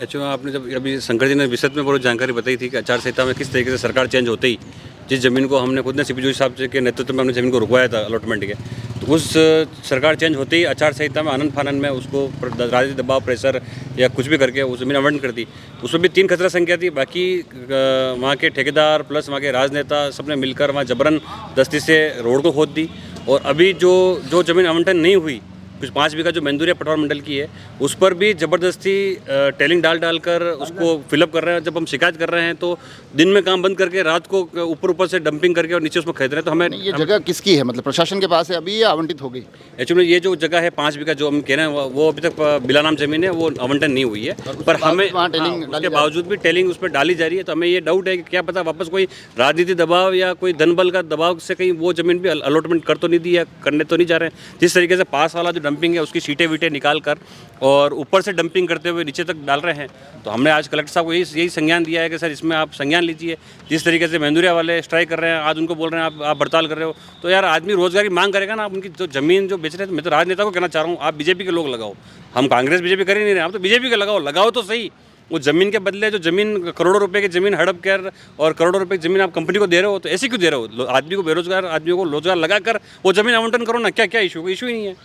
Actually आपने जब अभी शंकर जी ने विशद में बहुत जानकारी बताई थी कि आचार संहिता में किस तरीके से सरकार चेंज होते ही जिस ज़मीन को हमने खुद ने सीपी जोशी साहब के नेतृत्व में हमने ज़मीन को रुकवाया था अलॉटमेंट के, तो उस सरकार चेंज होते ही आचार संहिता में आनंद फानन में उसको राजनीतिक दबाव प्रेशर या कुछ भी करके उस ज़मीन आवंटन कर दी। उसमें भी 3 खसरा संख्या थी, बाकी वहाँ के ठेकेदार प्लस वहाँ के राजनेता सबने मिलकर वहाँ जबरदस्ती से रोड को खोद दी। और अभी जो ज़मीन आवंटन नहीं हुई, कुछ 5 बीघा जो मैंदुरिया पटवार मंडल की है, उस पर भी ज़बरदस्ती टेलिंग डाल कर उसको फिलअप कर रहे हैं। जब हम शिकायत कर रहे हैं तो दिन में काम बंद करके रात को ऊपर से डंपिंग करके और नीचे उसमें खरीद रहे हैं। तो हमें ये जगह किसकी है, मतलब प्रशासन के पास है अभी या आवंटित हो गई? एक्चुअली ये जो जगह है 5 बीघा जो हम कह रहे हैं वो अभी तक बिला नाम ज़मीन है, वो आवंटन नहीं हुई है। पर हमें उसके बावजूद भी टेलिंग उस पर डाली जा रही है। तो हमें ये डाउट है कि क्या पता वापस कोई राजनीतिक दबाव या कोई धन बल का दबाव से कहीं वो ज़मीन भी अलॉटमेंट कर तो नहीं दी या करने तो नहीं जा रहे हैं। जिस तरीके से पास वाला जो डंपिंग है उसकी सीटें वीटें निकाल कर और ऊपर से डंपिंग करते हुए नीचे तक डाल रहे हैं। तो हमने आज कलेक्टर साहब को यही संज्ञान दिया है कि सर इसमें आप संज्ञान लीजिए। जिस तरीके से मैंदुरिया वाले स्ट्राइक कर रहे हैं, आज उनको बोल रहे हैं आप हड़ताल कर रहे हो, तो यार आदमी रोजगार की मांग करेगा ना। आप उनकी जो ज़मीन जो बेच रहे हैं, मैं तो राजनेता को कहना चाह रहा हूँ, आप बीजेपी के लोग लगाओ। हम कांग्रेस बीजेपी कर ही नहीं रहे, आप तो बीजेपी के लगाओ तो सही। वो ज़मीन के बदले जो ज़मीन करोड़ों रुपए की ज़मीन हड़प कर और करोड़ों रुपए की ज़मीन आप कंपनी को दे रहे हो, तो ऐसे क्यों दे रहे हो? आदमी को, बेरोजगार आदमियों को रोजगार लगाकर वो ज़मीन आवंटन करो ना। क्या इशू ही नहीं है।